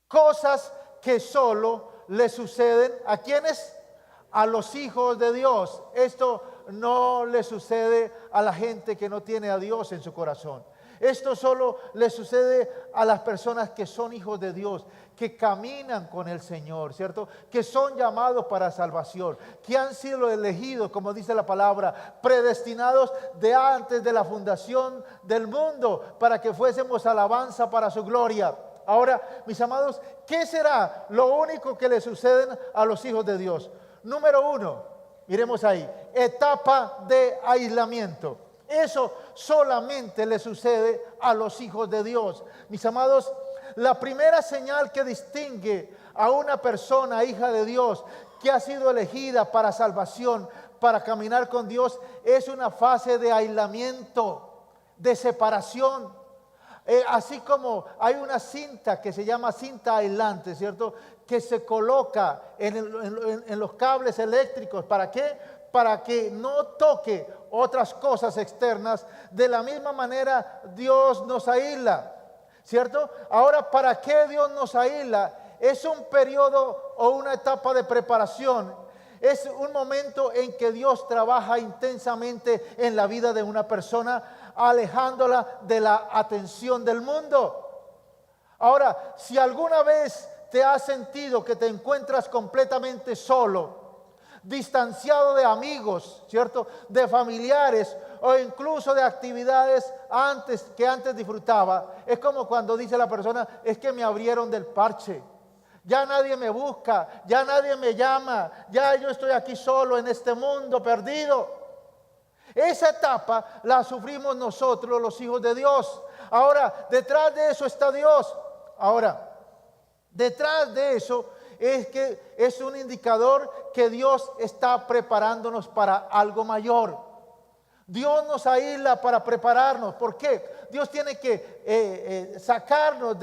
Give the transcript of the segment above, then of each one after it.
Cosas que solo le suceden ¿a quiénes? A los hijos de Dios. Esto no le sucede a la gente que no tiene a Dios en su corazón. Esto solo le sucede a las personas que son hijos de Dios, que caminan con el Señor, ¿cierto? Que son llamados para salvación, que han sido elegidos, como dice la palabra, predestinados de antes de la fundación del mundo, para que fuésemos alabanza para su gloria. Ahora, mis amados, ¿qué será lo único que le suceden a los hijos de Dios? Número 1, miremos ahí, etapa de aislamiento. Eso solamente le sucede a los hijos de Dios. Mis amados, la primera señal que distingue a una persona, hija de Dios, que ha sido elegida para salvación, para caminar con Dios, es una fase de aislamiento, de separación. Así como hay una cinta que se llama cinta aislante, ¿cierto? Que se coloca en los cables eléctricos. ¿Para qué? Para que no toque otras cosas externas. De la misma manera Dios nos aísla, ¿cierto? Ahora, ¿para qué Dios nos aísla? Es un periodo o una etapa de preparación. Es un momento en que Dios trabaja intensamente en la vida de una persona, alejándola de la atención del mundo. Ahora, si alguna vez te has sentido que te encuentras completamente solo, distanciado de amigos, ¿cierto? De familiares o incluso de actividades que antes disfrutaba, es como cuando dice la persona, es que me abrieron del parche. Ya nadie me busca, ya nadie me llama, ya yo estoy aquí solo en este mundo perdido. Esa etapa la sufrimos nosotros, los hijos de Dios. Ahora, detrás de eso está Dios. Ahora, detrás de eso es que es un indicador que Dios está preparándonos para algo mayor. Dios nos aísla para prepararnos. ¿Por qué? Dios tiene que sacarnos,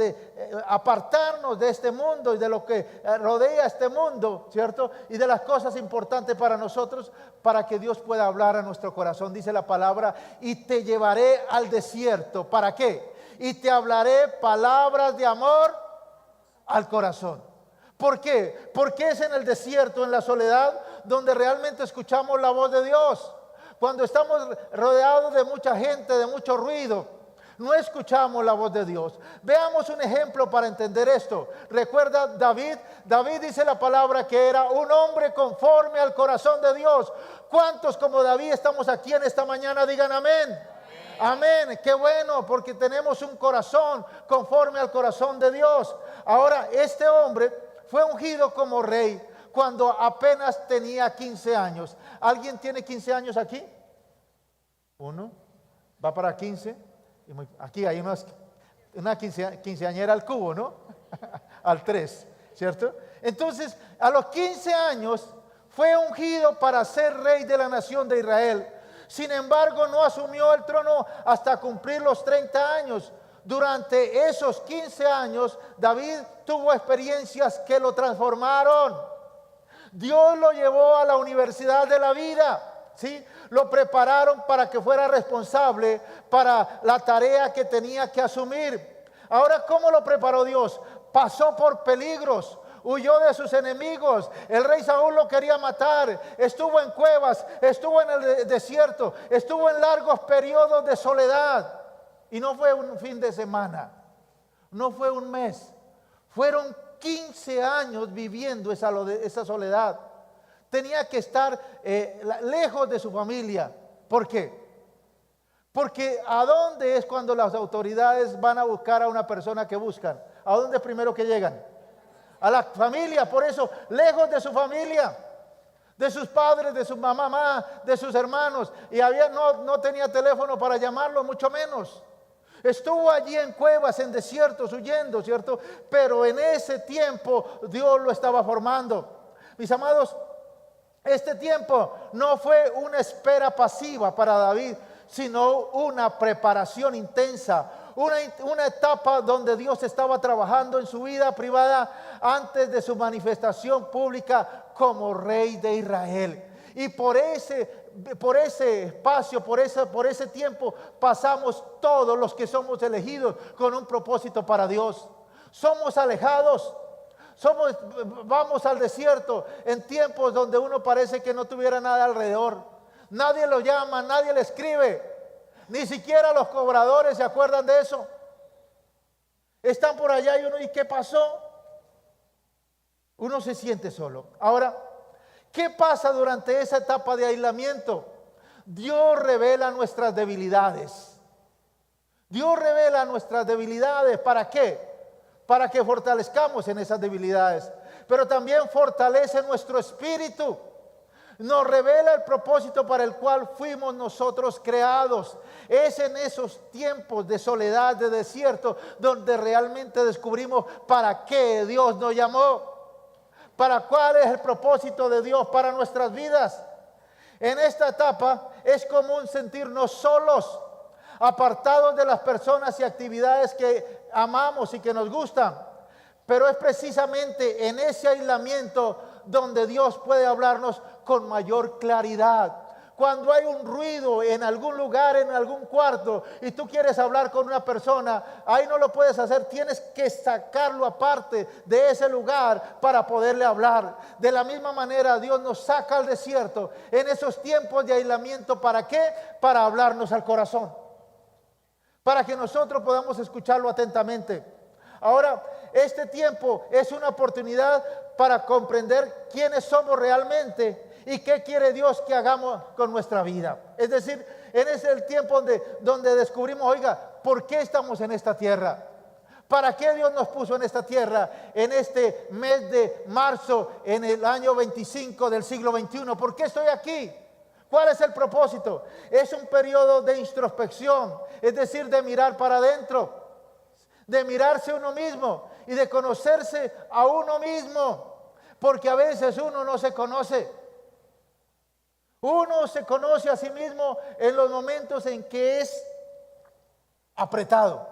apartarnos de este mundo y de lo que rodea este mundo, ¿cierto? Y de las cosas importantes para nosotros, para que Dios pueda hablar a nuestro corazón. Dice la palabra, y te llevaré al desierto. ¿Para qué? Y te hablaré palabras de amor al corazón. ¿Por qué? Porque es en el desierto, en la soledad, donde realmente escuchamos la voz de Dios. Cuando estamos rodeados de mucha gente, de mucho ruido, no escuchamos la voz de Dios. Veamos un ejemplo para entender esto. ¿Recuerda David? David dice la palabra que era un hombre conforme al corazón de Dios. ¿Cuántos como David estamos aquí en esta mañana? Digan amén. Amén, qué bueno, porque tenemos un corazón conforme al corazón de Dios. Ahora, este hombre fue ungido como rey cuando apenas tenía 15 años. ¿Alguien tiene 15 años aquí? Uno, va para 15. Aquí hay una quinceañera al cubo, ¿no? Al 3, ¿cierto? Entonces, a los 15 años fue ungido para ser rey de la nación de Israel. Sin embargo, no asumió el trono hasta cumplir los 30 años. Durante esos 15 años, David tuvo experiencias que lo transformaron. Dios lo llevó a la universidad de la vida, ¿sí? Lo prepararon para que fuera responsable para la tarea que tenía que asumir. Ahora, ¿cómo lo preparó Dios? Pasó por peligros, huyó de sus enemigos. El rey Saúl lo quería matar, estuvo en cuevas, estuvo en el desierto, estuvo en largos periodos de soledad. Y no fue un fin de semana, no fue un mes, fueron 15 años viviendo esa soledad. Tenía que estar lejos de su familia. ¿Por qué? Porque ¿a dónde es cuando las autoridades van a buscar a una persona que buscan? ¿A dónde es primero que llegan? A la familia. Por eso, lejos de su familia, de sus padres, de su mamá, de sus hermanos. Y no tenía teléfono para llamarlo, mucho menos. Estuvo allí en cuevas, en desiertos, huyendo, ¿cierto? Pero en ese tiempo Dios lo estaba formando. Mis amados, este tiempo no fue una espera pasiva para David, sino una preparación intensa, una etapa donde Dios estaba trabajando en su vida privada antes de su manifestación pública como rey de Israel. Y por ese espacio, por ese tiempo pasamos todos los que somos elegidos con un propósito para Dios. Somos alejados. Vamos al desierto en tiempos donde uno parece que no tuviera nada alrededor. Nadie lo llama, nadie le escribe. Ni siquiera los cobradores se acuerdan de eso. Están por allá y uno, ¿y qué pasó? Uno se siente solo. Ahora, ¿qué pasa durante esa etapa de aislamiento? Dios revela nuestras debilidades. Dios revela nuestras debilidades. ¿Para qué? Para que fortalezcamos en esas debilidades. Pero también fortalece nuestro espíritu. Nos revela el propósito para el cual fuimos nosotros creados. Es en esos tiempos de soledad, de desierto, donde realmente descubrimos para qué Dios nos llamó. Para cuál es el propósito de Dios para nuestras vidas. En esta etapa es común sentirnos solos, apartados de las personas y actividades que amamos y que nos gustan. Pero es precisamente en ese aislamiento donde Dios puede hablarnos con mayor claridad. Cuando hay un ruido en algún lugar, en algún cuarto, y tú quieres hablar con una persona, ahí no lo puedes hacer, tienes que sacarlo aparte de ese lugar para poderle hablar. De la misma manera, Dios nos saca al desierto en esos tiempos de aislamiento. ¿Para qué? Para hablarnos al corazón, para que nosotros podamos escucharlo atentamente. Ahora, este tiempo es una oportunidad para comprender quiénes somos realmente y qué quiere Dios que hagamos con nuestra vida. Es decir, en ese es el tiempo donde descubrimos, oiga, ¿por qué estamos en esta tierra? ¿Para qué Dios nos puso en esta tierra en este mes de marzo, en el año 25 del siglo XXI? ¿Por qué estoy aquí? ¿Cuál es el propósito? Es un periodo de introspección, es decir, de mirar para adentro, de mirarse uno mismo y de conocerse a uno mismo, porque a veces uno no se conoce. Uno se conoce a sí mismo en los momentos en que es apretado,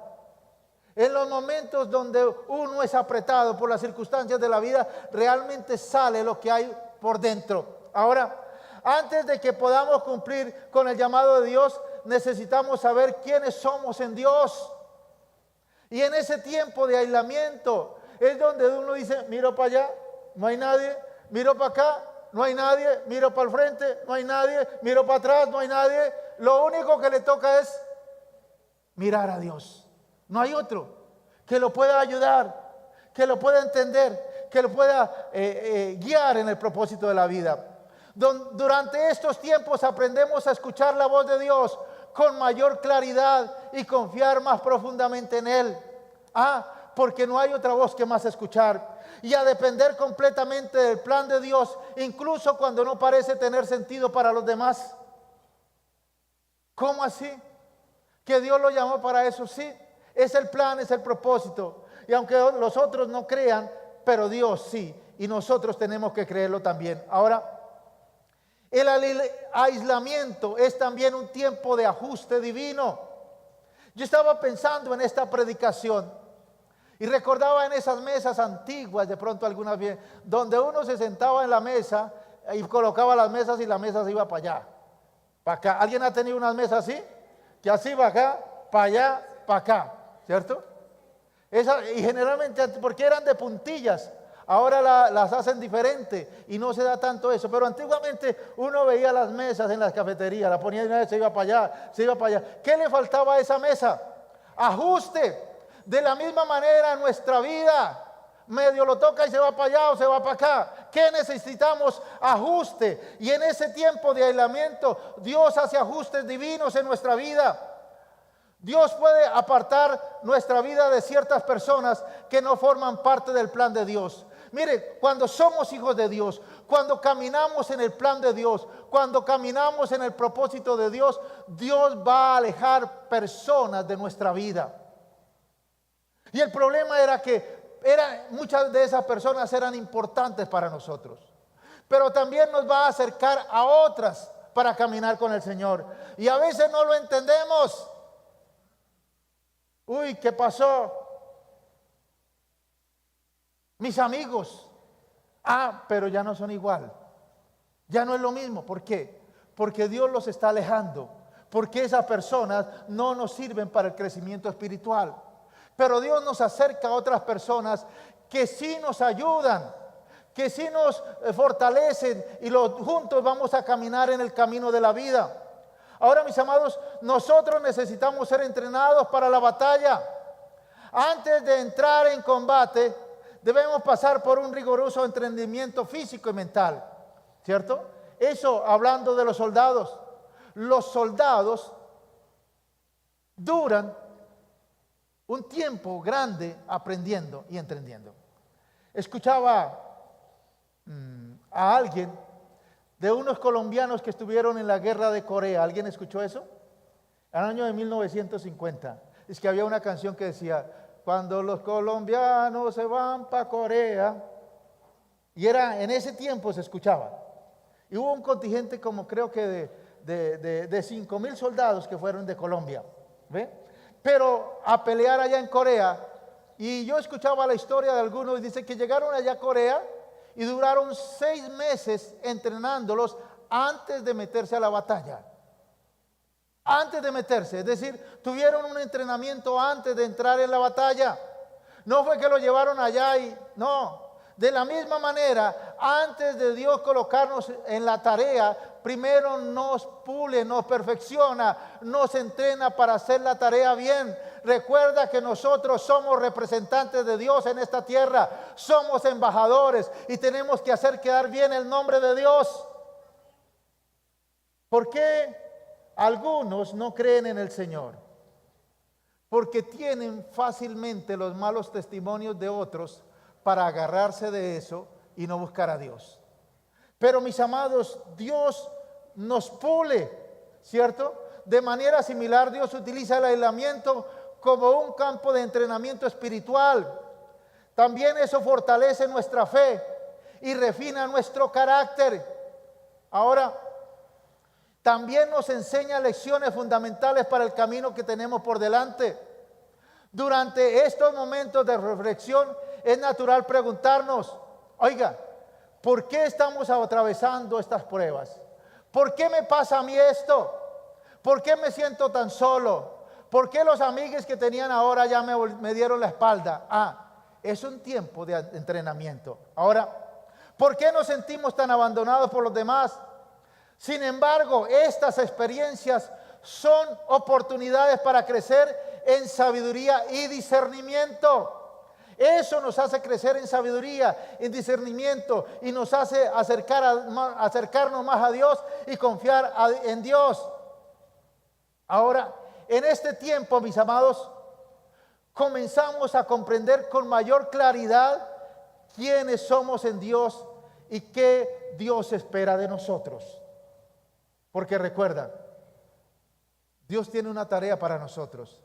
en los momentos donde uno es apretado por las circunstancias de la vida, realmente sale lo que hay por dentro. Ahora, antes de que podamos cumplir con el llamado de Dios, necesitamos saber quiénes somos en Dios. Y en ese tiempo de aislamiento es donde uno dice, miro para allá, no hay nadie, miro para acá, no hay nadie, miro para el frente, no hay nadie, miro para atrás, no hay nadie. Lo único que le toca es mirar a Dios. No hay otro que lo pueda ayudar, que lo pueda entender, que lo pueda guiar en el propósito de la vida. Durante estos tiempos aprendemos a escuchar la voz de Dios con mayor claridad y confiar más profundamente en Él. Porque no hay otra voz que más escuchar. Y a depender completamente del plan de Dios, incluso cuando no parece tener sentido para los demás. ¿Cómo así? ¿Que Dios lo llamó para eso? Sí, es el plan, es el propósito. Y aunque los otros no crean, pero Dios sí. Y nosotros tenemos que creerlo también. Ahora, el aislamiento es también un tiempo de ajuste divino. Yo estaba pensando en esta predicación y recordaba en esas mesas antiguas, de pronto algunas bien, donde uno se sentaba en la mesa y colocaba las mesas y la mesa se iba para allá, para acá. ¿Alguien ha tenido unas mesas así? Que así va acá, para allá, para acá, ¿cierto? Y generalmente, porque eran de puntillas, ahora las hacen diferente y no se da tanto eso. Pero antiguamente uno veía las mesas en las cafeterías, la ponía y una vez se iba para allá, se iba para allá. ¿Qué le faltaba a esa mesa? Ajuste. De la misma manera en nuestra vida, medio lo toca y se va para allá o se va para acá. ¿Qué necesitamos? Ajuste. Y en ese tiempo de aislamiento, Dios hace ajustes divinos en nuestra vida. Dios puede apartar nuestra vida de ciertas personas que no forman parte del plan de Dios. Mire, cuando somos hijos de Dios, cuando caminamos en el plan de Dios, cuando caminamos en el propósito de Dios, Dios va a alejar personas de nuestra vida. Y el problema era que muchas de esas personas eran importantes para nosotros, pero también nos va a acercar a otras para caminar con el Señor. Y a veces no lo entendemos. Uy, ¿qué pasó? Mis amigos. Pero ya no son igual. Ya no es lo mismo. ¿Por qué? Porque Dios los está alejando. Porque esas personas no nos sirven para el crecimiento espiritual. pero Dios nos acerca a otras personas que sí nos ayudan, que sí nos fortalecen y juntos vamos a caminar en el camino de la vida. Ahora, mis amados, nosotros necesitamos ser entrenados para la batalla. Antes de entrar en combate, debemos pasar por un riguroso entrenamiento físico y mental, ¿cierto? Eso hablando de los soldados. Los soldados duran un tiempo grande aprendiendo y entendiendo. Escuchaba a alguien de unos colombianos que estuvieron en la guerra de Corea. ¿Alguien escuchó eso? En el año de 1950. Es que había una canción que decía, cuando los colombianos se van para Corea. Y era, en ese tiempo se escuchaba. Y hubo un contingente como creo que de 5,000 soldados que fueron de Colombia. ¿Ve? Pero a pelear allá en Corea. Y yo escuchaba la historia de algunos y dice que llegaron allá a Corea y duraron 6 meses entrenándolos antes de meterse a la batalla. Antes de meterse, es decir, tuvieron un entrenamiento antes de entrar en la batalla. No fue que lo llevaron allá y no. De la misma manera, antes de Dios colocarnos en la tarea, primero nos pule, nos perfecciona, nos entrena para hacer la tarea bien. Recuerda que nosotros somos representantes de Dios en esta tierra, somos embajadores y tenemos que hacer quedar bien el nombre de Dios. ¿Por qué algunos no creen en el Señor? Porque tienen fácilmente los malos testimonios de otros para agarrarse de eso y no buscar a Dios. Pero mis amados, Dios nos pule, ¿cierto? De manera similar, Dios utiliza el aislamiento como un campo de entrenamiento espiritual. También eso fortalece nuestra fe y refina nuestro carácter. Ahora, también nos enseña lecciones fundamentales para el camino que tenemos por delante. Durante estos momentos de reflexión, es natural preguntarnos, oiga, ¿por qué estamos atravesando estas pruebas? ¿Por qué me pasa a mí esto? ¿Por qué me siento tan solo? ¿Por qué los amigos que tenían ahora ya me dieron la espalda? Es un tiempo de entrenamiento. Ahora, ¿por qué nos sentimos tan abandonados por los demás? Sin embargo, estas experiencias son oportunidades para crecer en sabiduría y discernimiento. Eso nos hace crecer en sabiduría, en discernimiento y nos hace acercarnos más a Dios y confiar en Dios. Ahora, en este tiempo, mis amados, comenzamos a comprender con mayor claridad quiénes somos en Dios y qué Dios espera de nosotros. Porque recuerda, Dios tiene una tarea para nosotros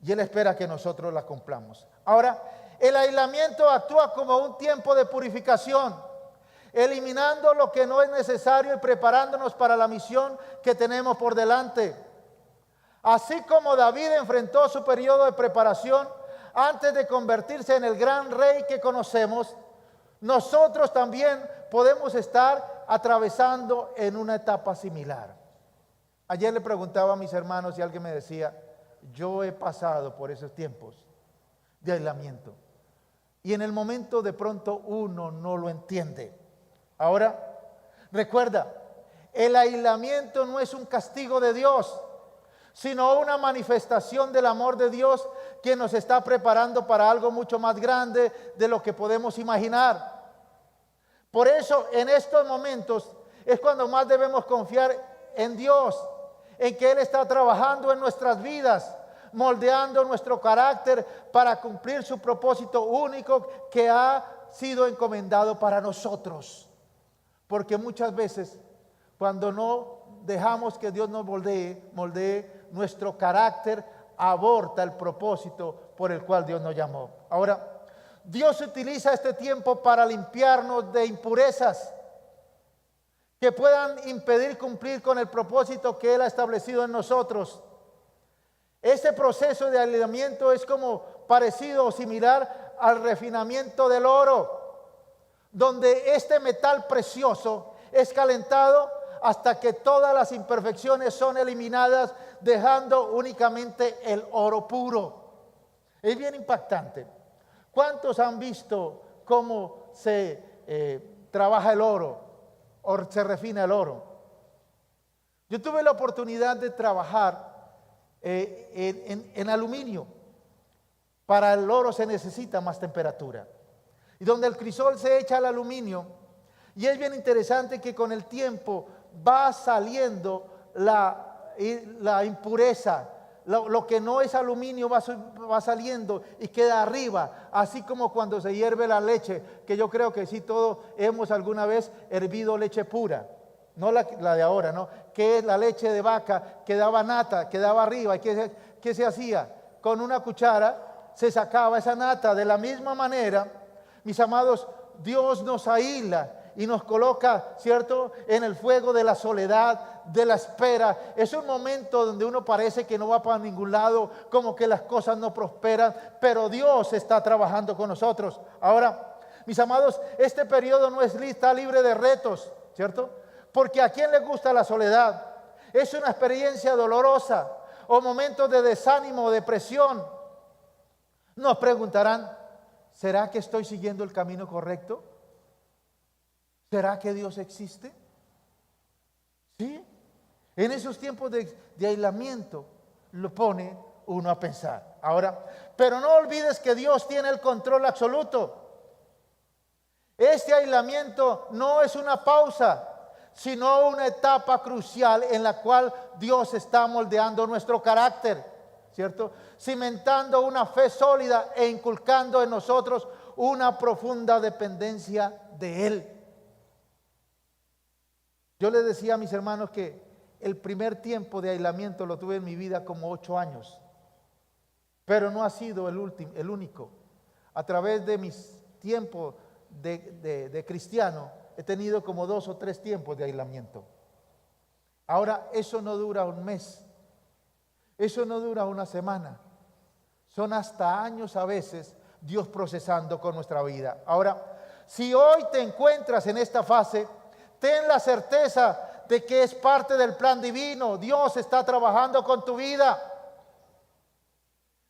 y Él espera que nosotros la cumplamos. Ahora, el aislamiento actúa como un tiempo de purificación, eliminando lo que no es necesario y preparándonos para la misión que tenemos por delante. Así como David enfrentó su periodo de preparación antes de convertirse en el gran rey que conocemos, nosotros también podemos estar atravesando en una etapa similar. Ayer le preguntaba a mis hermanos y alguien me decía, yo he pasado por esos tiempos de aislamiento. Y en el momento de pronto uno no lo entiende. Ahora, recuerda, el aislamiento no es un castigo de Dios, sino una manifestación del amor de Dios que nos está preparando para algo mucho más grande de lo que podemos imaginar. Por eso, en estos momentos es cuando más debemos confiar en Dios, en que Él está trabajando en nuestras vidas, moldeando nuestro carácter para cumplir su propósito único que ha sido encomendado para nosotros. Porque muchas veces cuando no dejamos que Dios nos moldee nuestro carácter, aborta el propósito por el cual Dios nos llamó. Ahora, Dios utiliza este tiempo para limpiarnos de impurezas que puedan impedir cumplir con el propósito que Él ha establecido en nosotros. Este proceso de aislamiento es como parecido o similar al refinamiento del oro, donde este metal precioso es calentado hasta que todas las imperfecciones son eliminadas, dejando únicamente el oro puro. Es bien impactante. ¿Cuántos han visto cómo se trabaja el oro o se refina el oro? Yo tuve la oportunidad de trabajar en aluminio. Para el oro se necesita más temperatura. Y donde el crisol se echa al aluminio, y es bien interesante que con el tiempo va saliendo la impureza, lo que no es aluminio va saliendo y queda arriba, así como cuando se hierve la leche, que yo creo que sí todos hemos alguna vez hervido leche pura, no la de ahora, ¿no? Que es la leche de vaca, quedaba nata, quedaba arriba, y ¿qué se hacía? Con una cuchara se sacaba esa nata. De la misma manera, mis amados, Dios nos aísla y nos coloca, ¿cierto?, en el fuego de la soledad, de la espera. Es un momento donde uno parece que no va para ningún lado, como que las cosas no prosperan, pero Dios está trabajando con nosotros. Ahora, mis amados, este periodo no está libre de retos, ¿cierto? Porque ¿a quién le gusta la soledad? Es una experiencia dolorosa o momentos de desánimo o depresión. Nos preguntarán, ¿será que estoy siguiendo el camino correcto? ¿Será que Dios existe? Sí. En esos tiempos de aislamiento lo pone uno a pensar. Ahora, pero no olvides que Dios tiene el control absoluto. Este aislamiento no es una pausa, sino una etapa crucial en la cual Dios está moldeando nuestro carácter, ¿cierto? Cimentando una fe sólida e inculcando en nosotros una profunda dependencia de Él. Yo les decía a mis hermanos que el primer tiempo de aislamiento lo tuve en mi vida como 8 años, pero no ha sido el único. A través de mis tiempos de cristiano he tenido como 2 o 3 tiempos de aislamiento. Ahora, eso no dura un mes, eso no dura una semana, son hasta años a veces Dios procesando con nuestra vida. Ahora, si hoy te encuentras en esta fase, ten la certeza de que es parte del plan divino. Dios está trabajando con tu vida.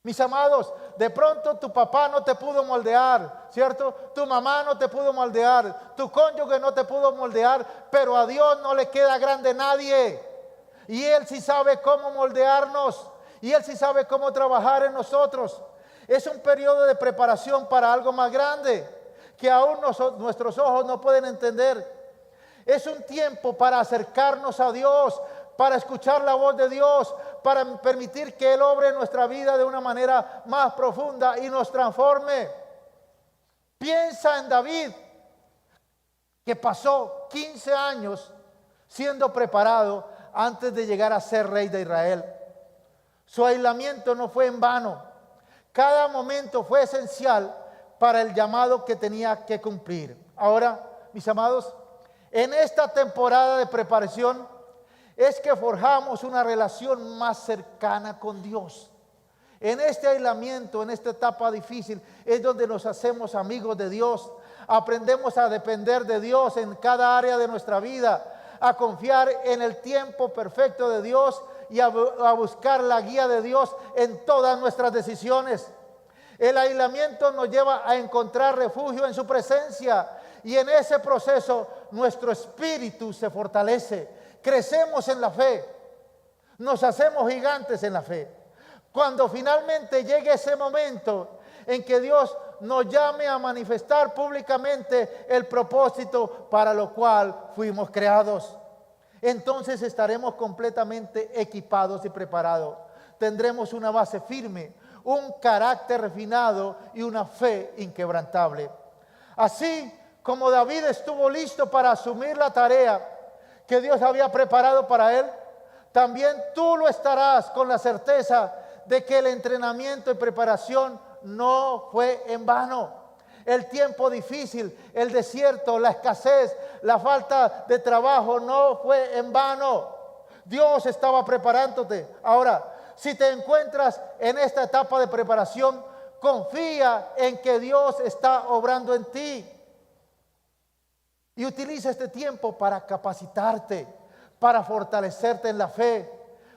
Mis amados, de pronto tu papá no te pudo moldear, ¿cierto? Tu mamá no te pudo moldear, tu cónyuge no te pudo moldear, pero a Dios no le queda grande nadie. Y Él sí sabe cómo moldearnos, y Él sí sabe cómo trabajar en nosotros. Es un periodo de preparación para algo más grande, que aún nuestros ojos no pueden entender. Es un tiempo para acercarnos a Dios, para escuchar la voz de Dios, para permitir que Él obre en nuestra vida de una manera más profunda y nos transforme. Piensa en David, que pasó 15 años siendo preparado antes de llegar a ser rey de Israel. Su aislamiento no fue en vano. Cada momento fue esencial para el llamado que tenía que cumplir. Ahora, mis amados, en esta temporada de preparación es que forjamos una relación más cercana con Dios. En este aislamiento, en esta etapa difícil, es donde nos hacemos amigos de Dios. Aprendemos a depender de Dios en cada área de nuestra vida, a confiar en el tiempo perfecto de Dios y a buscar la guía de Dios en todas nuestras decisiones. El aislamiento nos lleva a encontrar refugio en su presencia, y en ese proceso nuestro espíritu se fortalece. Crecemos en la fe, nos hacemos gigantes en la fe. Cuando finalmente llegue ese momento en que Dios nos llame a manifestar públicamente el propósito para lo cual fuimos creados, entonces estaremos completamente equipados y preparados. Tendremos una base firme, un carácter refinado y una fe inquebrantable. Así como David estuvo listo para asumir la tarea que Dios había preparado para él, también tú lo estarás con la certeza de que el entrenamiento y preparación no fue en vano. El tiempo difícil, el desierto, la escasez, la falta de trabajo no fue en vano. Dios estaba preparándote. Ahora, si te encuentras en esta etapa de preparación, confía en que Dios está obrando en ti. Y utiliza este tiempo para capacitarte, para fortalecerte en la fe,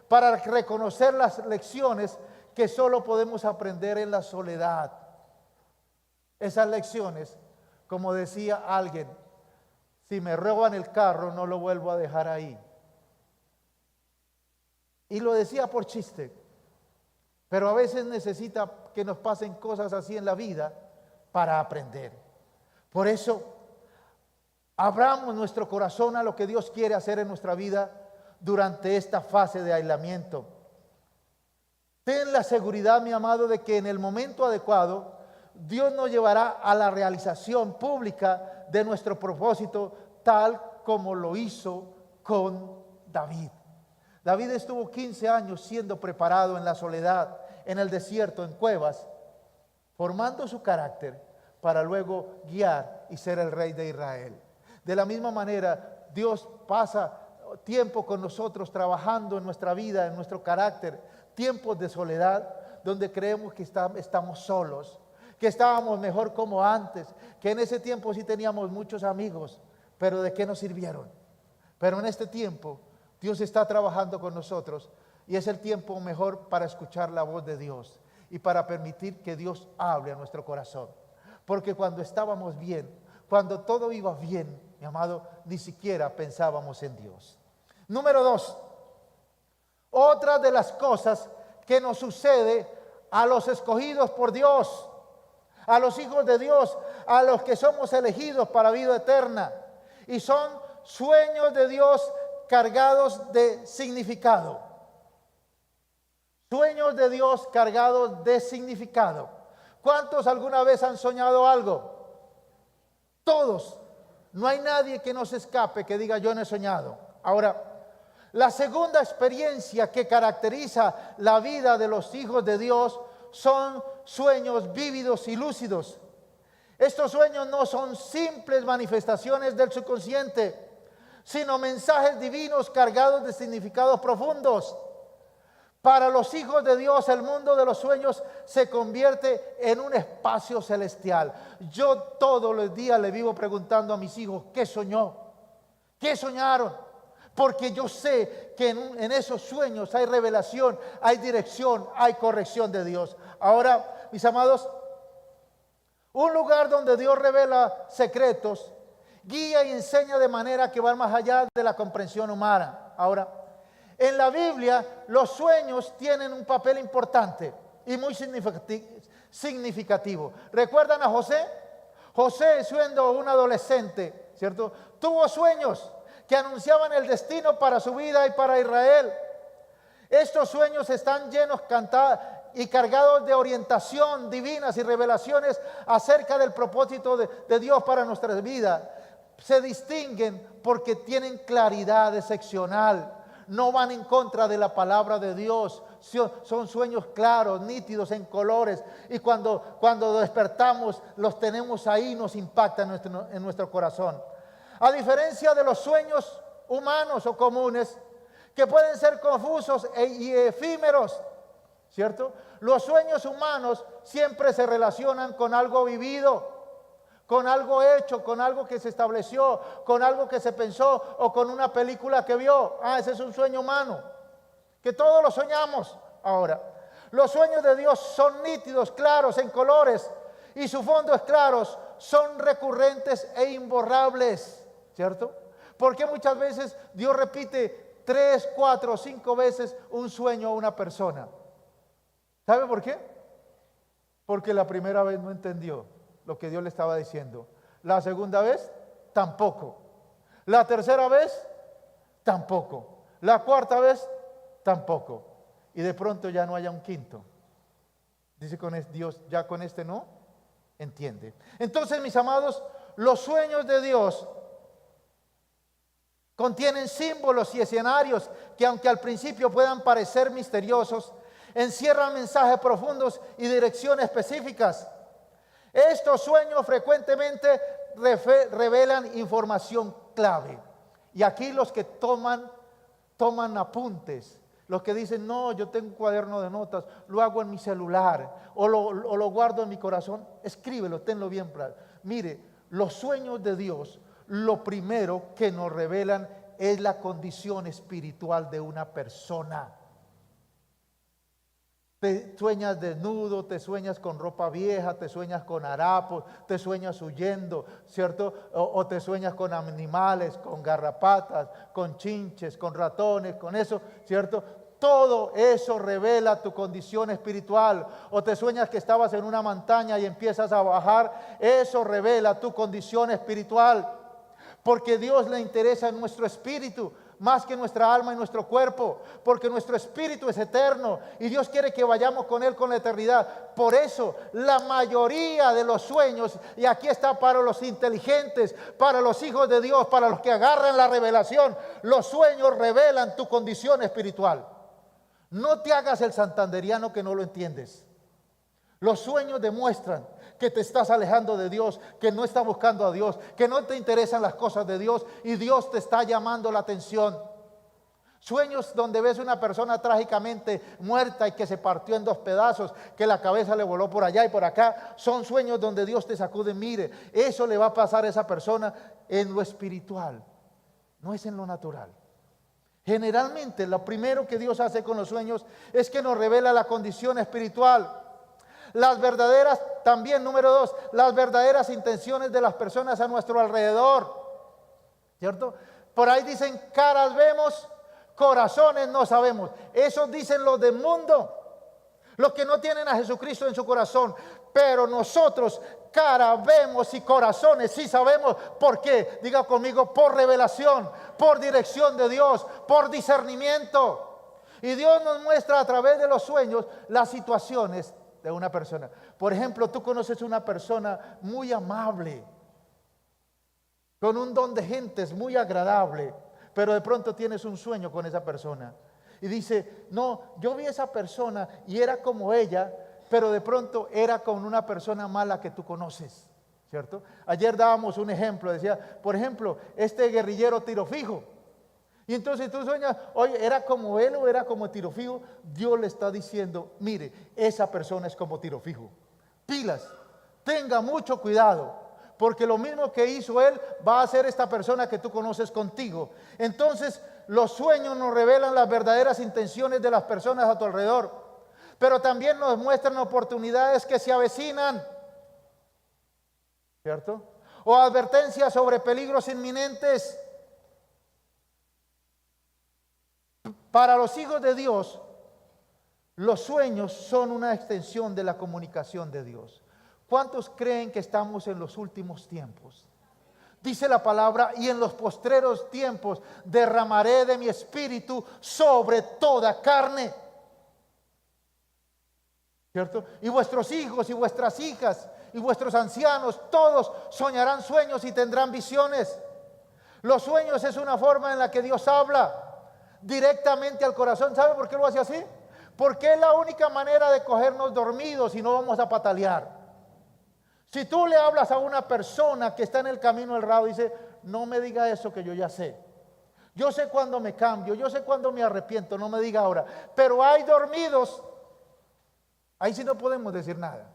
para reconocer las lecciones que solo podemos aprender en la soledad. Esas lecciones, como decía alguien, si me roban el carro no lo vuelvo a dejar ahí. Y lo decía por chiste, pero a veces necesita que nos pasen cosas así en la vida para aprender. Por eso, abramos nuestro corazón a lo que Dios quiere hacer en nuestra vida durante esta fase de aislamiento. Ten la seguridad, mi amado, de que en el momento adecuado Dios nos llevará a la realización pública de nuestro propósito, tal como lo hizo con David. David estuvo 15 años siendo preparado en la soledad, en el desierto, en cuevas, formando su carácter para luego guiar y ser el rey de Israel. De la misma manera, Dios pasa tiempo con nosotros trabajando en nuestra vida, en nuestro carácter, tiempos de soledad donde creemos que estamos solos, que estábamos mejor como antes, que en ese tiempo sí teníamos muchos amigos, pero ¿de qué nos sirvieron? Pero en este tiempo Dios está trabajando con nosotros y es el tiempo mejor para escuchar la voz de Dios y para permitir que Dios hable a nuestro corazón. Porque cuando estábamos bien, cuando todo iba bien, mi amado, ni siquiera pensábamos en Dios. Número 2, otra de las cosas que nos sucede a los escogidos por Dios, a los hijos de Dios, a los que somos elegidos para vida eterna, y son sueños de Dios cargados de significado. Sueños de Dios cargados de significado. ¿Cuántos alguna vez han soñado algo? Todos. No hay nadie que no se escape que diga yo no he soñado. Ahora, la segunda experiencia que caracteriza la vida de los hijos de Dios son sueños vívidos y lúcidos. Estos sueños no son simples manifestaciones del subconsciente, sino mensajes divinos cargados de significados profundos. Para los hijos de Dios, el mundo de los sueños se convierte en un espacio celestial. Yo todos los días le vivo preguntando a mis hijos, ¿qué soñó? ¿Qué soñaron? Porque yo sé que en esos sueños hay revelación, hay dirección, hay corrección de Dios. Ahora, mis amados, un lugar donde Dios revela secretos, guía y enseña de manera que va más allá de la comprensión humana. Ahora, en la Biblia los sueños tienen un papel importante y muy significativo. ¿Recuerdan a José? José, siendo un adolescente, ¿cierto?, tuvo sueños que anunciaban el destino para su vida y para Israel. Estos sueños están llenos y cargados de orientación divinas y revelaciones acerca del propósito de Dios para nuestras vidas. Se distinguen porque tienen claridad excepcional. No van en contra de la palabra de Dios. Son sueños claros, nítidos, en colores. Y cuando despertamos, los tenemos ahí, nos impactan en nuestro corazón. A diferencia de los sueños humanos o comunes, que pueden ser confusos y efímeros, ¿cierto? Los sueños humanos siempre se relacionan con algo vivido, con algo hecho, con algo que se estableció, con algo que se pensó o con una película que vio. Ese es un sueño humano, que todos lo soñamos. Ahora, los sueños de Dios son nítidos, claros, en colores, y su fondo es claro, son recurrentes e imborrables, ¿cierto? Porque muchas veces Dios repite 3, 4, 5 veces un sueño a una persona. ¿Sabe por qué? Porque la primera vez no entendió lo que Dios le estaba diciendo. La segunda vez, tampoco. La tercera vez, tampoco. La cuarta vez, tampoco. Y de pronto ya no haya un quinto. Dice Dios, ya con este no entiende. Entonces, mis amados, los sueños de Dios contienen símbolos y escenarios que, aunque al principio puedan parecer misteriosos, encierran mensajes profundos y direcciones específicas. Estos sueños frecuentemente revelan información clave. Y aquí los que toman apuntes, los que dicen, no, yo tengo un cuaderno de notas, lo hago en mi celular o lo guardo en mi corazón, escríbelo, tenlo bien claro. Mire, los sueños de Dios, lo primero que nos revelan es la condición espiritual de una persona. Te sueñas desnudo, te sueñas con ropa vieja, te sueñas con harapos, te sueñas huyendo, ¿cierto? O te sueñas con animales, con garrapatas, con chinches, con ratones, con eso, ¿cierto? Todo eso revela tu condición espiritual. O te sueñas que estabas en una montaña y empiezas a bajar, eso revela tu condición espiritual. Porque Dios le interesa en nuestro espíritu más que nuestra alma y nuestro cuerpo, porque nuestro espíritu es eterno y Dios quiere que vayamos con Él con la eternidad. Por eso la mayoría de los sueños, y aquí está para los inteligentes, para los hijos de Dios, para los que agarran la revelación, los sueños revelan tu condición espiritual. No te hagas el santanderiano que no lo entiendes. Los sueños demuestran que te estás alejando de Dios, que no estás buscando a Dios, que no te interesan las cosas de Dios y Dios te está llamando la atención. Sueños donde ves una persona trágicamente muerta y que se partió en 2 pedazos, que la cabeza le voló por allá y por acá, son sueños donde Dios te sacude. Mire, eso le va a pasar a esa persona en lo espiritual, no es en lo natural. Generalmente lo primero que Dios hace con los sueños es que nos revela la condición espiritual. Las verdaderas, también número 2, las verdaderas intenciones de las personas a nuestro alrededor, ¿cierto? Por ahí dicen, caras vemos, corazones no sabemos. Eso dicen los del mundo, los que no tienen a Jesucristo en su corazón. Pero nosotros, cara vemos y corazones sí sabemos. ¿Por qué? Diga conmigo, por revelación, por dirección de Dios, por discernimiento. Y Dios nos muestra a través de los sueños las situaciones de una persona. Por ejemplo, tú conoces una persona muy amable, con un don de gentes muy agradable, pero de pronto tienes un sueño con esa persona y dice, no, yo vi a esa persona y era como ella, pero de pronto era con una persona mala que tú conoces, ¿cierto? Ayer dábamos un ejemplo, decía, por ejemplo, este guerrillero Tiro Fijo. Y entonces tú sueñas, oye, ¿era como él o era como Tiro Fijo? Dios le está diciendo, mire, esa persona es como Tiro Fijo. Pilas, tenga mucho cuidado, porque lo mismo que hizo él va a hacer esta persona que tú conoces contigo. Entonces, los sueños nos revelan las verdaderas intenciones de las personas a tu alrededor, pero también nos muestran oportunidades que se avecinan, ¿cierto? O advertencias sobre peligros inminentes. Para los hijos de Dios, los sueños son una extensión de la comunicación de Dios. ¿Cuántos creen que estamos en los últimos tiempos? Dice la palabra, y en los postreros tiempos derramaré de mi espíritu sobre toda carne. ¿Cierto? Y vuestros hijos y vuestras hijas y vuestros ancianos, todos soñarán sueños y tendrán visiones. Los sueños es una forma en la que Dios habla directamente al corazón. ¿Sabe por qué lo hace así? Porque es la única manera de cogernos dormidos y no vamos a patalear. Si tú le hablas a una persona que está en el camino errado y dice, no me diga eso que yo ya sé. Yo sé cuándo me cambio, yo sé cuándo me arrepiento, no me diga ahora. Pero hay dormidos, ahí sí no podemos decir nada.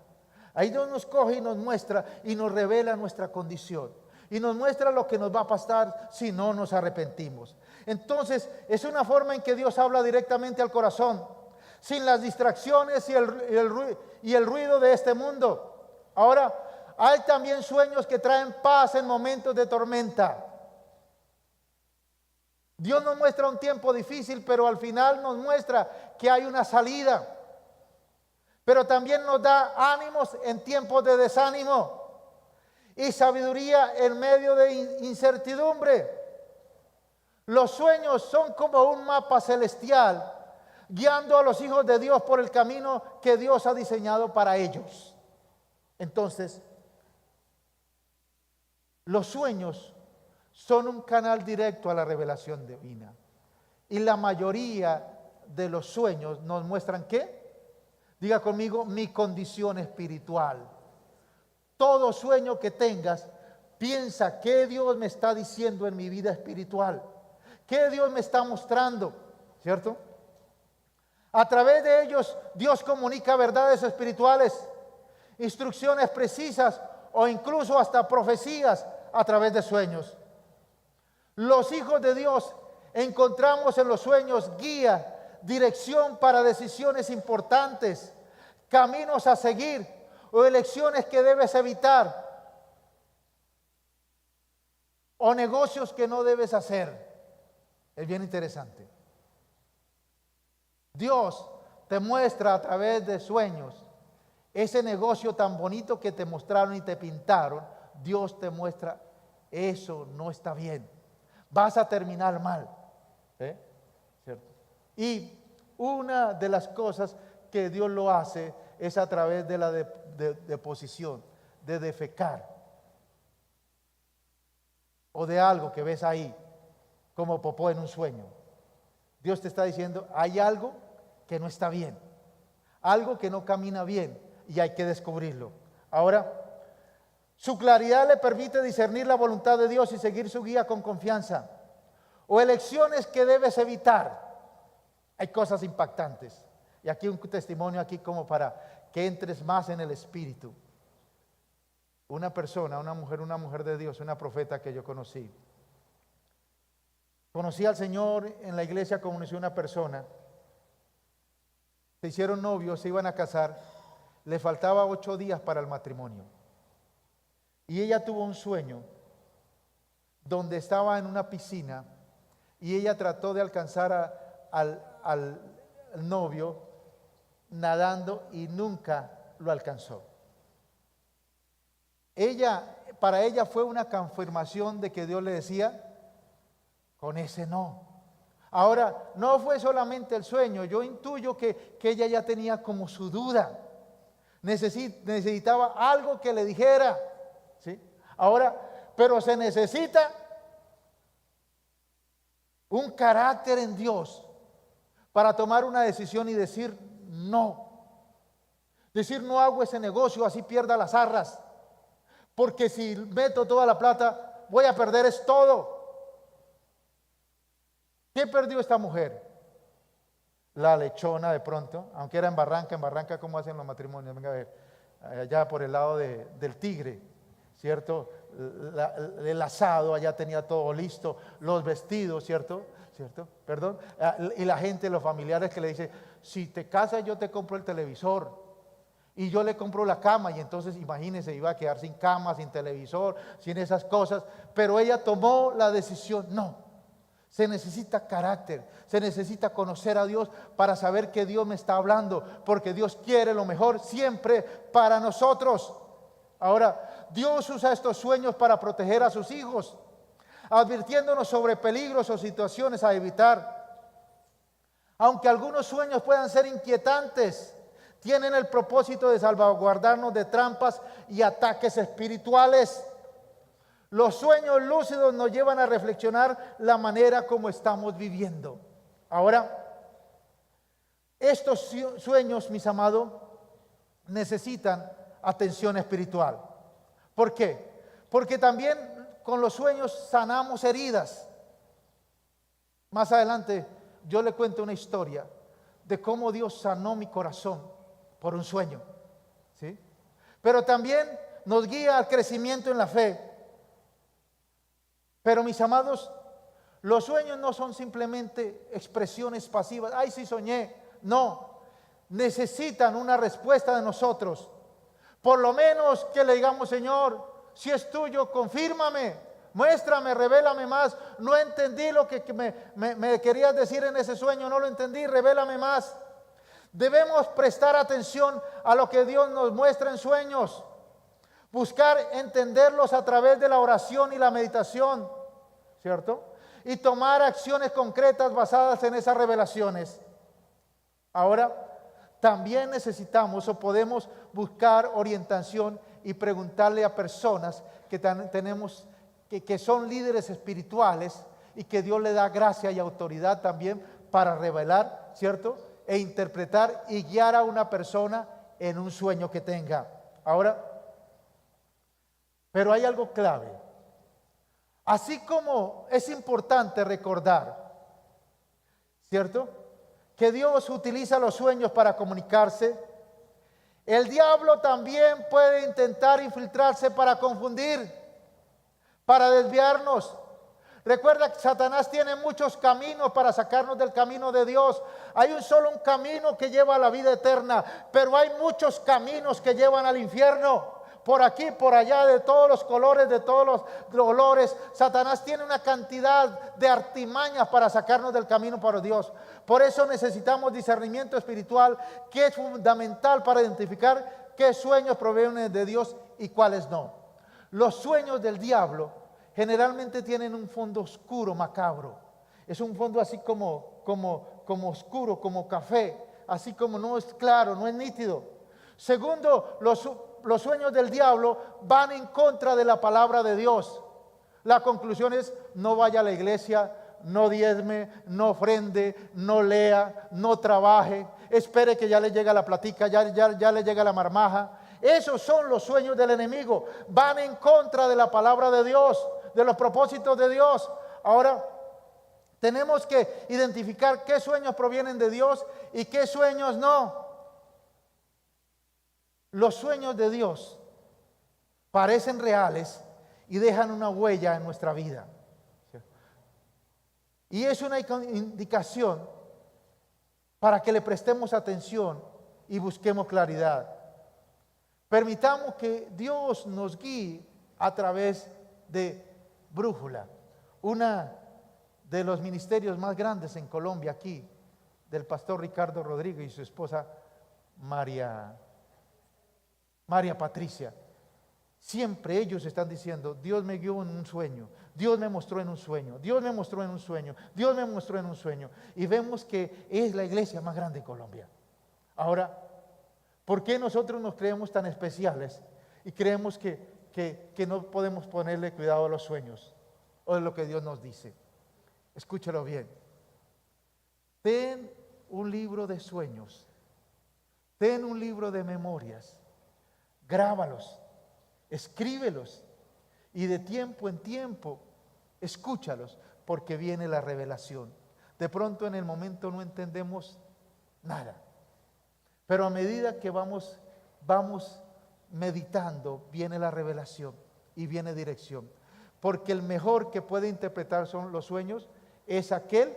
Ahí Dios nos coge y nos muestra y nos revela nuestra condición. Y nos muestra lo que nos va a pasar si no nos arrepentimos. Entonces, es una forma en que Dios habla directamente al corazón, sin las distracciones y el ruido de este mundo. Ahora, hay también sueños que traen paz en momentos de tormenta. Dios nos muestra un tiempo difícil, pero al final nos muestra que hay una salida. Pero también nos da ánimos en tiempos de desánimo y sabiduría en medio de incertidumbre. Los sueños son como un mapa celestial guiando a los hijos de Dios por el camino que Dios ha diseñado para ellos. Entonces, los sueños son un canal directo a la revelación divina. Y la mayoría de los sueños nos muestran ¿qué? Diga conmigo, mi condición espiritual. Todo sueño que tengas, piensa qué Dios me está diciendo en mi vida espiritual. ¿Qué Dios me está mostrando? ¿Cierto? A través de ellos, Dios comunica verdades espirituales, instrucciones precisas o incluso hasta profecías a través de sueños. Los hijos de Dios encontramos en los sueños guía, dirección para decisiones importantes, caminos a seguir o elecciones que debes evitar o negocios que no debes hacer. Es bien interesante. Dios te muestra a través de sueños ese negocio tan bonito que te mostraron y te pintaron. Dios te muestra, eso no está bien, vas a terminar mal. ¿Cierto? Y una de las cosas que Dios lo hace es a través de la deposición, de defecar, o de algo que ves ahí, como popó en un sueño. Dios te está diciendo, hay algo que no está bien, algo que no camina bien, y hay que descubrirlo. Ahora, su claridad le permite discernir la voluntad de Dios y seguir su guía con confianza. O elecciones que debes evitar. Hay cosas impactantes. Y aquí un testimonio aquí como para que entres más en el espíritu. Una persona, una mujer de Dios, una profeta que yo conocí. Conocí al Señor en la iglesia, conocí a una persona. Se hicieron novios, se iban a casar. Le faltaba 8 días para el matrimonio. Y ella tuvo un sueño donde estaba en una piscina y ella trató de alcanzar al novio nadando y nunca lo alcanzó. Para ella fue una confirmación de que Dios le decía, con ese no. Ahora, no fue solamente el sueño, yo intuyo que ella ya tenía como su duda. Necesitaba algo que le dijera. ¿Sí? Ahora, pero se necesita un carácter en Dios para tomar una decisión y decir no. Decir no hago ese negocio, así pierda las arras. Porque si meto toda la plata, voy a perder es todo. ¿Qué perdió esta mujer? La lechona de pronto, aunque era en Barranca, ¿cómo hacen los matrimonios? Venga a ver, allá por el lado del Tigre, ¿cierto? El asado, allá tenía todo listo, los vestidos, ¿cierto? Perdón. Y la gente, los familiares que le dicen, si te casas yo te compro el televisor y yo le compro la cama, y entonces imagínense, iba a quedar sin cama, sin televisor, sin esas cosas, pero ella tomó la decisión, no. Se necesita carácter, se necesita conocer a Dios para saber que Dios me está hablando, porque Dios quiere lo mejor siempre para nosotros. Ahora, Dios usa estos sueños para proteger a sus hijos, advirtiéndonos sobre peligros o situaciones a evitar. Aunque algunos sueños puedan ser inquietantes, tienen el propósito de salvaguardarnos de trampas y ataques espirituales. Los sueños lúcidos nos llevan a reflexionar la manera como estamos viviendo. Ahora, estos sueños, mis amados, necesitan atención espiritual. ¿Por qué? Porque también con los sueños sanamos heridas. Más adelante yo le cuento una historia de cómo Dios sanó mi corazón por un sueño, ¿sí? Pero también nos guía al crecimiento en la fe. Pero mis amados, los sueños no son simplemente expresiones pasivas. Ay, sí soñé. No, necesitan una respuesta de nosotros. Por lo menos que le digamos, Señor, si es tuyo, confírmame, muéstrame, revélame más. No entendí lo que me querías decir en ese sueño, no lo entendí, revélame más. Debemos prestar atención a lo que Dios nos muestra en sueños. Buscar entenderlos a través de la oración y la meditación, ¿cierto? Y tomar acciones concretas basadas en esas revelaciones. Ahora, también necesitamos o podemos buscar orientación y preguntarle a personas que son líderes espirituales y que Dios le da gracia y autoridad también para revelar, ¿cierto? E interpretar y guiar a una persona en un sueño que tenga. Ahora, pero hay algo clave. Así como es importante recordar, ¿cierto?, que Dios utiliza los sueños para comunicarse, el diablo también puede intentar infiltrarse para confundir, para desviarnos. Recuerda que Satanás tiene muchos caminos para sacarnos del camino de Dios. Hay un camino que lleva a la vida eterna, pero hay muchos caminos que llevan al infierno. Por aquí, por allá, de todos los colores, de todos los dolores. Satanás tiene una cantidad de artimañas para sacarnos del camino para Dios. Por eso necesitamos discernimiento espiritual, que es fundamental para identificar qué sueños provienen de Dios y cuáles no. Los sueños del diablo generalmente tienen un fondo oscuro, macabro. Es un fondo así como oscuro, como café, así como no es claro, no es nítido. Segundo, los sueños del diablo van en contra de la palabra de Dios. La conclusión es: no vaya a la iglesia, no diezme, no ofrende, no lea, no trabaje, espere que ya le llegue la platica, ya le llega la marmaja. Esos son los sueños del enemigo. Van en contra de la palabra de Dios, de los propósitos de Dios. Ahora, tenemos que identificar qué sueños provienen de Dios y qué sueños no. Los sueños de Dios parecen reales y dejan una huella en nuestra vida. Y es una indicación para que le prestemos atención y busquemos claridad. Permitamos que Dios nos guíe a través de Brújula, una de los ministerios más grandes en Colombia aquí, del pastor Ricardo Rodríguez y su esposa María Patricia. Siempre ellos están diciendo: Dios me guió en un sueño, Dios me mostró en un sueño, Dios me mostró en un sueño, Dios me mostró en un sueño. Y vemos que es la iglesia más grande de Colombia. Ahora, ¿por qué nosotros nos creemos tan especiales y creemos que no podemos ponerle cuidado a los sueños o de lo que Dios nos dice? Escúchalo bien. Ten un libro de sueños, ten un libro de memorias, grábalos, escríbelos y de tiempo en tiempo escúchalos, porque viene la revelación. De pronto en el momento no entendemos nada, pero a medida que vamos meditando, viene la revelación y viene dirección. Porque el mejor que puede interpretar son los sueños es aquel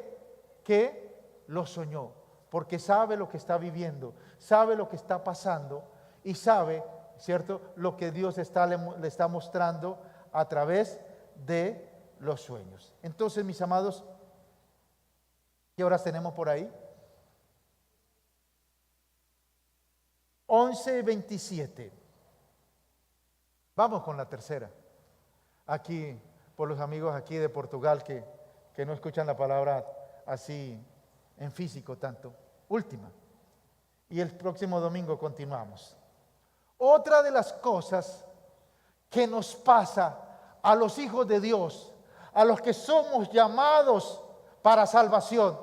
que los soñó, porque sabe lo que está viviendo, sabe lo que está pasando y sabe, ¿cierto?, lo que Dios le está mostrando a través de los sueños. Entonces, mis amados, ¿qué horas tenemos por ahí? 11:27. Vamos con la tercera. Aquí, por los amigos aquí de Portugal que no escuchan la palabra así en físico tanto. Última. Y el próximo domingo continuamos. Otra de las cosas que nos pasa a los hijos de Dios, a los que somos llamados para salvación,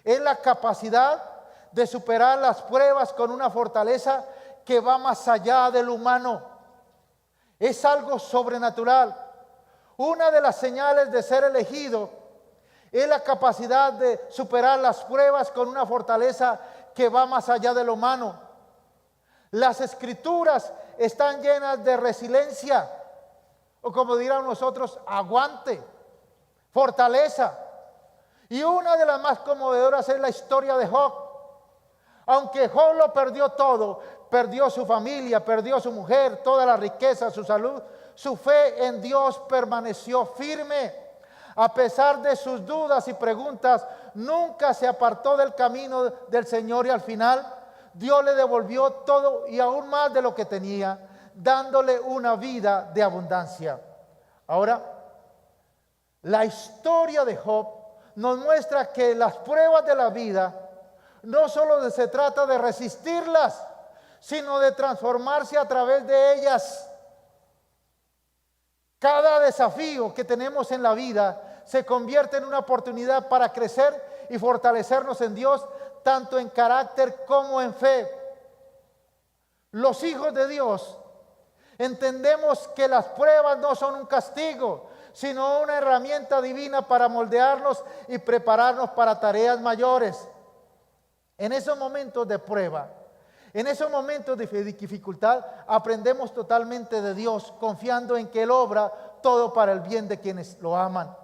es la capacidad de superar las pruebas con una fortaleza que va más allá del humano. Es algo sobrenatural. Una de las señales de ser elegido es la capacidad de superar las pruebas con una fortaleza que va más allá de lo humano. Las escrituras están llenas de resiliencia, o como dirán nosotros, aguante, fortaleza. Y una de las más conmovedoras es la historia de Job. Aunque Job lo perdió todo, perdió su familia, perdió su mujer, toda la riqueza, su salud, su fe en Dios permaneció firme. A pesar de sus dudas y preguntas, nunca se apartó del camino del Señor, y al final Dios le devolvió todo y aún más de lo que tenía, dándole una vida de abundancia. Ahora, la historia de Job nos muestra que las pruebas de la vida no solo se trata de resistirlas, sino de transformarse a través de ellas. Cada desafío que tenemos en la vida se convierte en una oportunidad para crecer y fortalecernos en Dios, tanto en carácter como en fe. Los hijos de Dios entendemos que las pruebas no son un castigo, sino una herramienta divina para moldearnos y prepararnos para tareas mayores. En esos momentos de prueba, en esos momentos de dificultad, aprendemos totalmente de Dios, confiando en que Él obra todo para el bien de quienes lo aman.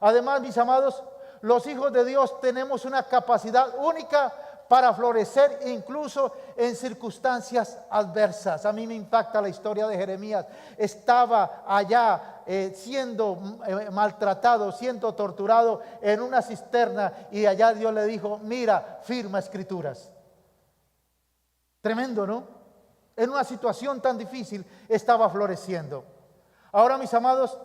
Además, mis amados, los hijos de Dios tenemos una capacidad única para florecer incluso en circunstancias adversas. A mí me impacta la historia de Jeremías. Estaba allá siendo maltratado, siendo torturado en una cisterna, y allá Dios le dijo: mira, firma escrituras. Tremendo, ¿no? En una situación tan difícil estaba floreciendo. Ahora, mis amados,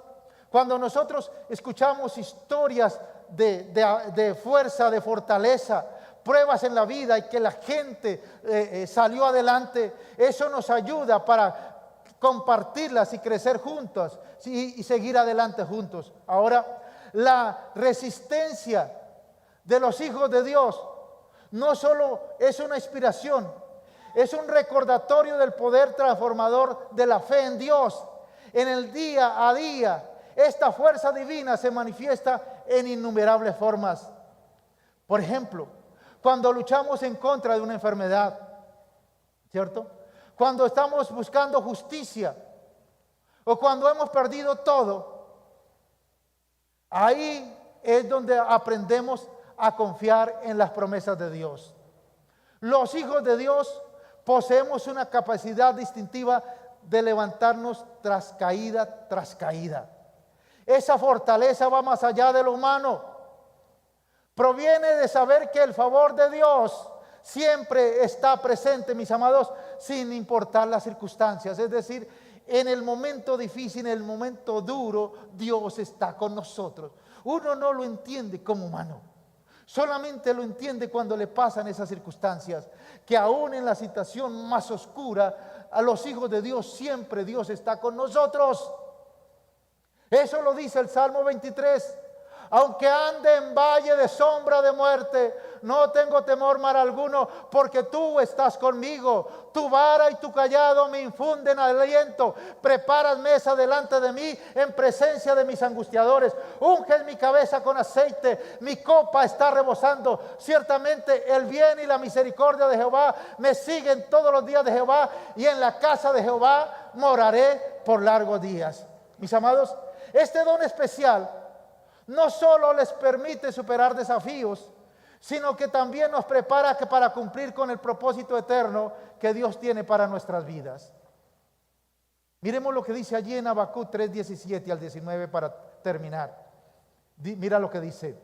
cuando nosotros escuchamos historias de fuerza, de fortaleza, pruebas en la vida y que la gente salió adelante, eso nos ayuda para compartirlas y crecer juntos y seguir adelante juntos. Ahora, la resistencia de los hijos de Dios no solo es una inspiración, es un recordatorio del poder transformador de la fe en Dios. En el día a día, esta fuerza divina se manifiesta en innumerables formas. Por ejemplo, cuando luchamos en contra de una enfermedad, ¿cierto? Cuando estamos buscando justicia, o cuando hemos perdido todo, ahí es donde aprendemos a confiar en las promesas de Dios. Los hijos de Dios poseemos una capacidad distintiva de levantarnos tras caída tras caída. Esa fortaleza va más allá de lo humano. Proviene de saber que el favor de Dios siempre está presente, mis amados, sin importar las circunstancias. Es decir, en el momento difícil, en el momento duro, Dios está con nosotros. Uno no lo entiende como humano. Solamente lo entiende cuando le pasan esas circunstancias, que aún en la situación más oscura, a los hijos de Dios siempre Dios está con nosotros. Eso lo dice el Salmo 23. Aunque ande en valle de sombra de muerte, no tengo temor mal alguno, porque tú estás conmigo. Tu vara y tu callado me infunden aliento. Preparas mesa delante de mí en presencia de mis angustiadores. Unges mi cabeza con aceite, mi copa está rebosando. Ciertamente el bien y la misericordia de Jehová me siguen todos los días de Jehová, y en la casa de Jehová moraré por largos días. Mis amados, este don especial no solo les permite superar desafíos, sino que también nos prepara para cumplir con el propósito eterno que Dios tiene para nuestras vidas. Miremos lo que dice allí en Habacuc 3:17 al 19 para terminar. Mira lo que dice: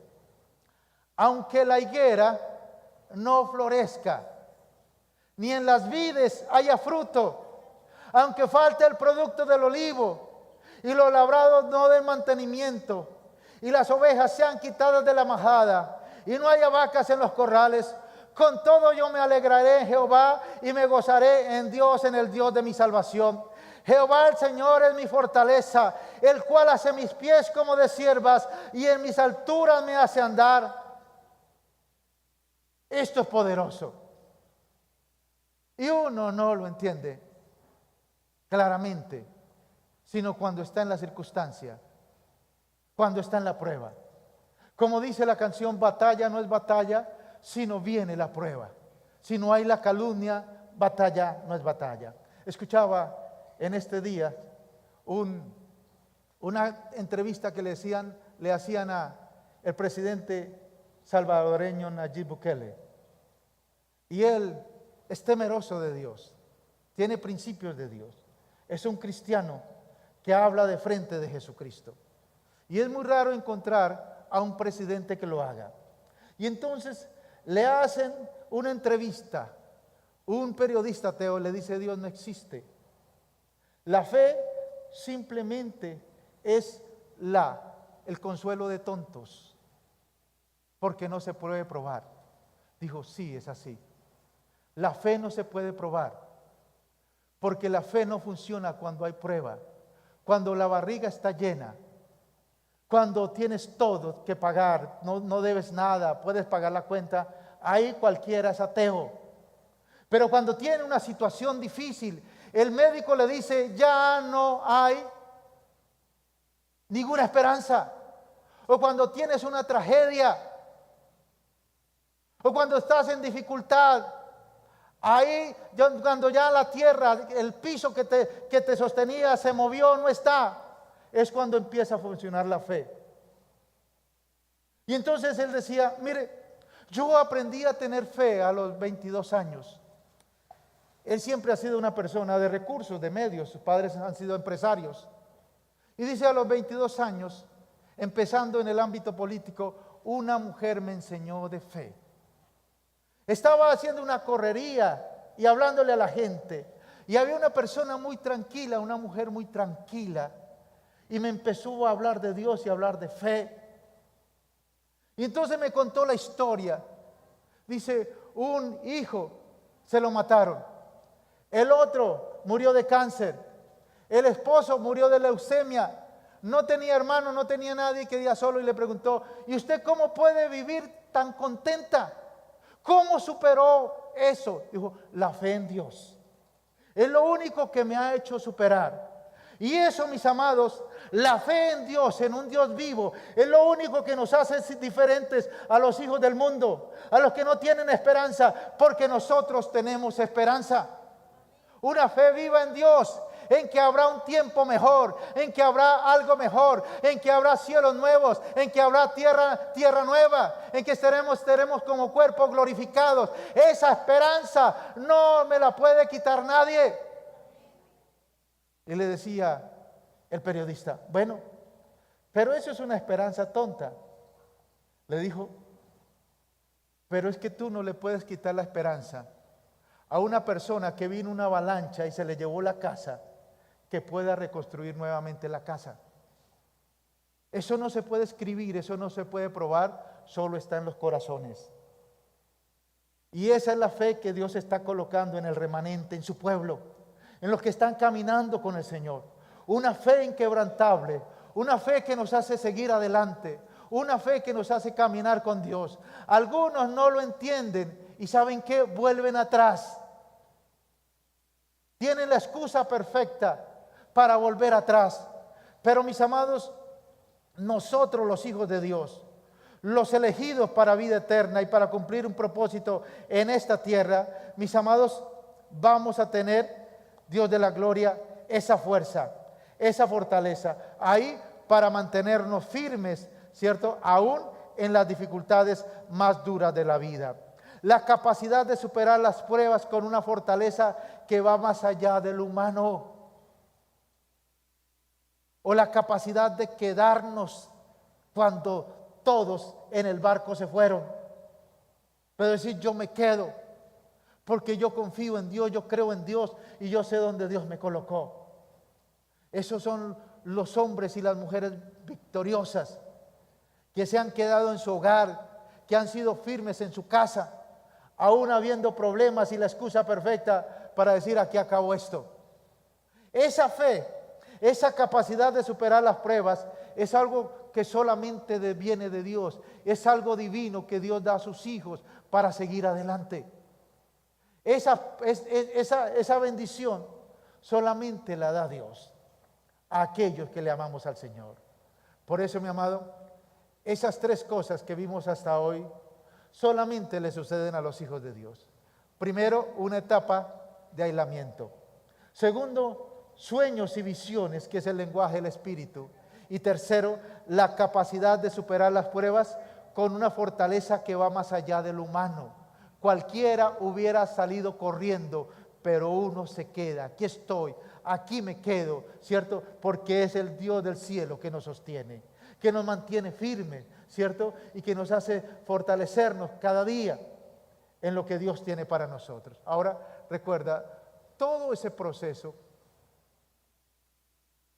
aunque la higuera no florezca, ni en las vides haya fruto, aunque falte el producto del olivo, y los labrados no den mantenimiento, y las ovejas sean quitadas de la majada, y no haya vacas en los corrales, con todo yo me alegraré en Jehová, y me gozaré en Dios, en el Dios de mi salvación. Jehová el Señor es mi fortaleza, el cual hace mis pies como de ciervas, y en mis alturas me hace andar. Esto es poderoso, y uno no lo entiende claramente, sino cuando está en la circunstancia, cuando está en la prueba. Como dice la canción, batalla no es batalla, sino viene la prueba. Si no hay la calumnia, batalla no es batalla. Escuchaba en este día una entrevista que le hacían a el presidente salvadoreño Nayib Bukele. Y él es temeroso de Dios, tiene principios de Dios, es un cristiano que habla de frente de Jesucristo. Y es muy raro encontrar a un presidente que lo haga. Y entonces le hacen una entrevista. Un periodista ateo le dice: Dios no existe. La fe simplemente es el consuelo de tontos, porque no se puede probar. Dijo: sí, es así. La fe no se puede probar, porque la fe no funciona cuando hay prueba, cuando la barriga está llena. Cuando tienes todo que pagar, no debes nada, puedes pagar la cuenta, ahí cualquiera es ateo. Pero cuando tiene una situación difícil, el médico le dice: ya no hay ninguna esperanza. O cuando tienes una tragedia, o cuando estás en dificultad, ahí cuando ya la tierra, el piso que te sostenía se movió, no está. Es cuando empieza a funcionar la fe. Y entonces él decía, mire, yo aprendí a tener fe a los 22 años. Él siempre ha sido una persona de recursos, de medios, sus padres han sido empresarios. Y dice, a los 22 años, empezando en el ámbito político, una mujer me enseñó de fe. Estaba haciendo una correría y hablándole a la gente. Y había una persona muy tranquila, una mujer muy tranquila. Y me empezó a hablar de Dios y a hablar de fe. Y entonces me contó la historia. Dice, un hijo se lo mataron. El otro murió de cáncer. El esposo murió de leucemia. No tenía hermano, no tenía nadie, quedaba solo y le preguntó, ¿y usted cómo puede vivir tan contenta? ¿Cómo superó eso? Dijo, la fe en Dios. Es lo único que me ha hecho superar. Y eso, mis amados, la fe en Dios, en un Dios vivo, es lo único que nos hace diferentes a los hijos del mundo, a los que no tienen esperanza, porque nosotros tenemos esperanza. Una fe viva en Dios, en que habrá un tiempo mejor, en que habrá algo mejor, en que habrá cielos nuevos, en que habrá tierra nueva, en que estaremos como cuerpos glorificados. Esa esperanza no me la puede quitar nadie. Y le decía el periodista, bueno, pero eso es una esperanza tonta. Le dijo, pero es que tú no le puedes quitar la esperanza a una persona que vino una avalancha y se le llevó la casa, que pueda reconstruir nuevamente la casa. Eso no se puede escribir, eso no se puede probar, solo está en los corazones. Y esa es la fe que Dios está colocando en el remanente, en su pueblo, en los que están caminando con el Señor. Una fe inquebrantable, una fe que nos hace seguir adelante, una fe que nos hace caminar con Dios. Algunos no lo entienden y ¿saben qué? Vuelven atrás. Tienen la excusa perfecta para volver atrás. Pero mis amados, nosotros los hijos de Dios, los elegidos para vida eterna y para cumplir un propósito en esta tierra, mis amados, vamos a tener, Dios de la gloria, esa fuerza, esa fortaleza, ahí para mantenernos firmes, ¿cierto? Aún en las dificultades más duras de la vida. La capacidad de superar las pruebas con una fortaleza que va más allá del humano. O la capacidad de quedarnos cuando todos en el barco se fueron. Pero decir, yo me quedo. Porque yo confío en Dios, yo creo en Dios y yo sé dónde Dios me colocó. Esos son los hombres y las mujeres victoriosas que se han quedado en su hogar, que han sido firmes en su casa, aún habiendo problemas y la excusa perfecta para decir aquí acabó esto. Esa fe, esa capacidad de superar las pruebas es algo que solamente viene de Dios, es algo divino que Dios da a sus hijos para seguir adelante. Esa bendición solamente la da Dios a aquellos que le amamos al Señor. Por eso, mi amado, esas tres cosas que vimos hasta hoy solamente le suceden a los hijos de Dios. Primero, una etapa de aislamiento. Segundo, sueños y visiones, que es el lenguaje del Espíritu. Y tercero, la capacidad de superar las pruebas con una fortaleza que va más allá del humano. Cualquiera hubiera salido corriendo, pero uno se queda. Aquí estoy, aquí me quedo, ¿cierto? Porque es el Dios del cielo que nos sostiene, que nos mantiene firmes, ¿cierto? Y que nos hace fortalecernos cada día en lo que Dios tiene para nosotros. Ahora, recuerda, todo ese proceso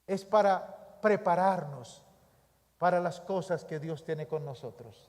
es para prepararnos para las cosas que Dios tiene con nosotros.